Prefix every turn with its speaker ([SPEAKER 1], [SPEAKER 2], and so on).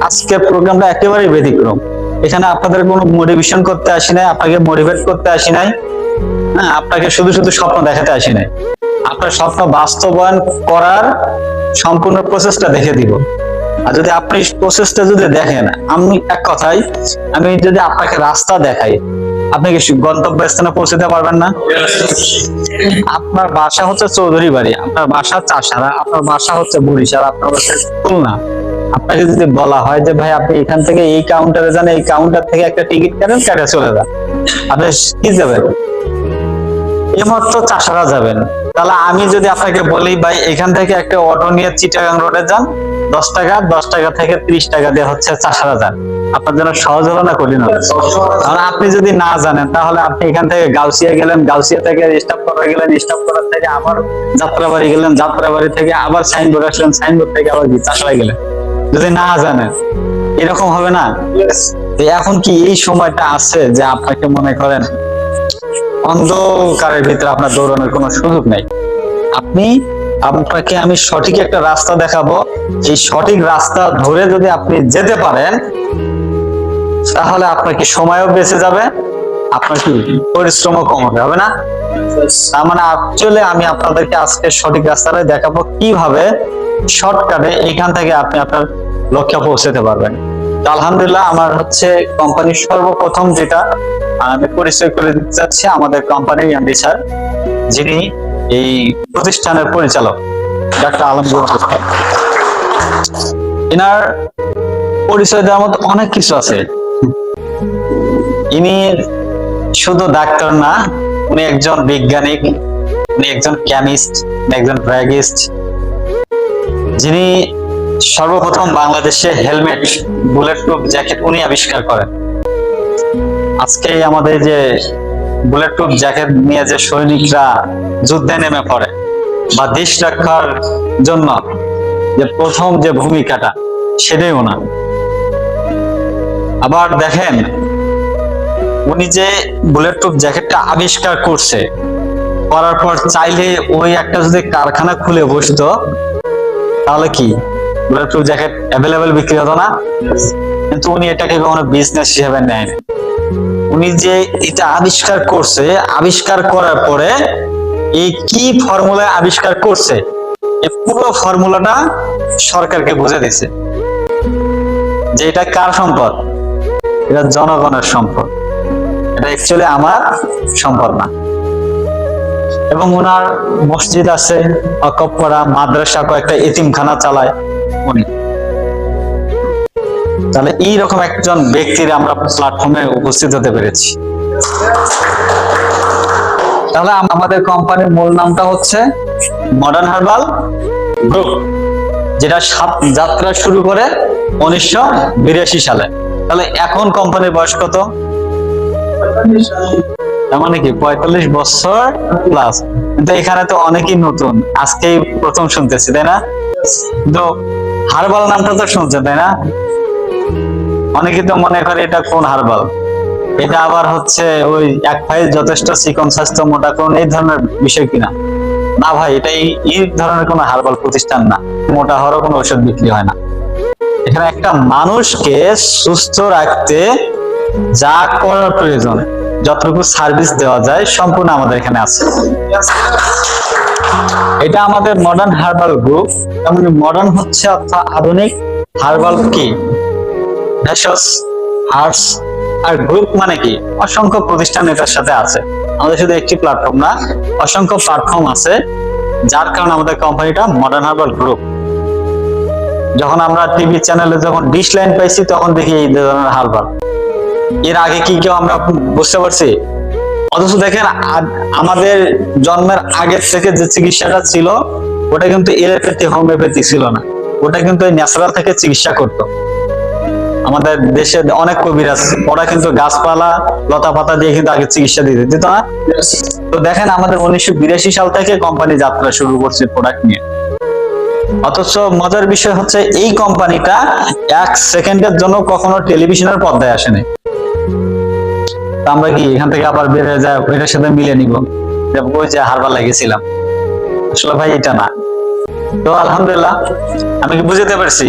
[SPEAKER 1] আজকের প্রোগ্রামটা একেবারেই ব্যতিক্রম। এখানে আপনাদের কোনো মোটিভেশন করতে আসি নাই, আপনাকে মোটিভেট করতে আসি নাই, হ্যাঁ, আপনাকে শুধু শুধু স্বপ্ন দেখাতে আসি নাই। আপনার স্বপ্ন বাস্তবায়ন করার সম্পূর্ণ প্রসেসটা দেখে দিব। আর যদি আপনি প্রসেসটা যদি দেখেন, আমি এক কথাই, আমি যদি আপনাকে রাস্তা দেখাই, আপনি কি গন্তব্যস্থানে পৌঁছতে পারবেন না? আপনার বাসা হচ্ছে চৌধুরী বাড়ি, আপনার বাসা চাষারা, আপনার বাসা হচ্ছে বরিশাল, আপনার বাসা খুলনা। আপনাকে যদি বলা হয় যে ভাই আপনি এখান থেকে এই কাউন্টারে যান, এই কাউন্টার থেকে একটা টিকিট কাটেন, কেটে চলে যান, আপনি কি যাবেন? এইমাত্র চাষারা যাবেন। তাহলে আমি যদি আপনাকে বলি ভাই এখান থেকে একটা অটো নিয়ে চিটাগাং রোডে যান, 10 টাকা, 10 টাকা থেকে 30 টাকা দিয়ে হচ্ছে চাষারা যান, আপনার জন্য সহজ হলো না কঠিন হলো? কারণ আপনি যদি না জানেন তাহলে আপনি এখান থেকে গাউসিয়া গেলেন, গাউসিয়া থেকে স্টাফপাড়া গেলেন, স্টাফপাড়া থেকে আবার যাত্রাবাড়ি গেলেন, যাত্রাবাড়ি থেকে আবার সাইনবোর্ড আসলেন, সাইনবোর্ড থেকে আবার চাষারা গেলেন। যদি না জানেন এরকম হবে না? এখন কি এই সময়টা আছে যে আপনাকে মনে করেন অন্ধকারের ভিতরে আপনার দৌড়ানোর কোনো সুযোগ নেই। আপনাকে আমি সঠিক একটা রাস্তা দেখাবো, এই সঠিক রাস্তা ধরে যদি আপনি যেতে পারেন তাহলে আপনার কি সময়ও বেঁচে যাবে, আপনার কি পরিশ্রমও কম হবে না? তার মানে অ্যাকচুয়ালি আমি আপনাদেরকে আজকে সঠিক রাস্তাটা দেখাবো কিভাবে শর্টকাটে এখান থেকে আপনি আপনার লক্ষ্যে পৌঁছাতে পারবেন। আলহামদুলিল্লাহ, আমার হচ্ছে কোম্পানির সর্বপ্রথম যেটা আমি পরিচয় করে দিতে চাচ্ছি, আমাদের কোম্পানির এমডি স্যার, যিনি এই প্রতিষ্ঠানের পরিচালক, ডাক্তার আলমগীর হোসেন। এনার পরিচয় দেওয়ার মতো অনেক কিছু আছে। ইনি শুধু ডাক্তার না, উনি একজন বিজ্ঞানিক, উনি একজন কেমিস্ট, একজন ড্রাগিস্ট, যিনি সর্বপ্রথম বাংলাদেশে হেলমেট, বুলেট প্রুফ জ্যাকেট উনি আবিষ্কার করেন। আজকে আমাদের যে বুলেট প্রুফ জ্যাকেট নিয়ে যে সৈনিকরা যুদ্ধে নেমে পড়ে বা দেশ রক্ষার জন্য যে প্রথম যে ভূমিকাটা, সেটাই ওনার। আবার দেখেন উনি যে বুলেট প্রুফ জ্যাকেটটা আবিষ্কার করছে, করার পর চাইলে ওই একটা যদি কারখানা খুলে বসতো তাহলে কি বুলেট প্রুফ জ্যাকেট অ্যাভেলেবেল বিক্রি হতো না? কিন্তু উনি এটাকে কখনো বিজনেস হিসেবে নেয়। উনি যে এটা আবিষ্কার করছে, আবিষ্কার করার পরে এই কি ফর্মুলা আবিষ্কার করছে, এই পুরো ফর্মুলাটা সরকারকে বুঝে দিছে যে এটা কার সম্পদ, এটা জনগণের সম্পদ, এটা অ্যাকচুয়ালি আমার সম্পদ না। এবং ওনার মসজিদ আছে, ওয়াকফ করা, মাদ্রাসা, কয়েকটা এতিমখানা চালায় উনি। তাহলে এইরকম একজন ব্যক্তির আমরা প্ল্যাটফর্মে উপস্থিত হতে পেরেছি। তাহলে আমাদের কোম্পানির মূল নামটা হচ্ছে মডার্ন হার্বাল গ্রুপ, যেটা যাত্রা শুরু করে 1982 সালে। তাহলে এখন কোম্পানির বয়স কত? তার মানে কি 45 বছর প্লাস। কিন্তু এখানে তো অনেকেই নতুন, আজকেই প্রথম শুনতেছি, তাই না? তো হার্বাল নামটা তো শুনছে, তাই না? অনেকে তো মনে করে এটা কোন হার্বাল, এটা আবার হচ্ছে ওই এক ফাইল যথেষ্ট চিকন স্বাস্থ্য মোটা কোন এই ধরনের বিষয় কিনা। না ভাই, এটা এই ধরনের কোনো হার্বাল প্রতিষ্ঠান না, মোটা হওয়ারও কোনো ওষুধ বিক্রি হয় না। এখানে একটা মানুষকে সুস্থ রাখতে যা করার প্রয়োজন, যতটুকু সার্ভিস দেওয়া যায়, সম্পূর্ণ আমাদের এখানে আছে। এটা আমাদের মডার্ন হার্বাল গ্রুপ। মডার্ন হচ্ছে অর্থাৎ আধুনিক, হার্বাল কি ভেষজ, হার্বস, আর গ্রুপ মানে কি অসংখ্য প্রতিষ্ঠান এটার সাথে আছে। আমাদের শুধু একটি প্ল্যাটফর্ম না, অসংখ্য প্ল্যাটফর্ম আছে, যার কারণে আমাদের কোম্পানিটা মডার্ন হার্বাল গ্রুপ। যখন আমরা টিভি চ্যানেলে যখন ডিশ লাইন পাইছি তখন দেখি এই ধরনের হার্বাল, এর আগে কি কেউ আমরা বুঝতে পারছি? অথচ দেখেন আমাদের জন্মের আগের থেকে যে চিকিৎসাটা ছিল ওটা কিন্তু এলোপ্যাথি, হোমিওপ্যাথি ছিল না, ওটা কিন্তু ন্যাচারাল থেকে চিকিৎসা করতো। আমাদের দেশে অনেক কবিরাজ, ওরা কিন্তু গাছপালা লতা পাতা দিয়ে কিন্তু আগে চিকিৎসা দিত না। তো দেখেন আমাদের 1982 সাল থেকে কোম্পানি যাত্রা শুরু করছে প্রোডাক্ট নিয়ে। অথচ মজার বিষয় হচ্ছে এই কোম্পানিটা 1 সেকেন্ডের জন্য কখনো টেলিভিশনের পর্দায় আসেনি। আমরা কি এখান থেকে আবার বের হয়ে যায় এটার সাথে মিলে নিব যে ওই যে হারবার লাগিয়েছিলাম? আসলে ভাই এটা না। তো আলহামদুলিল্লাহ, আমি কি বুঝতে পারছি?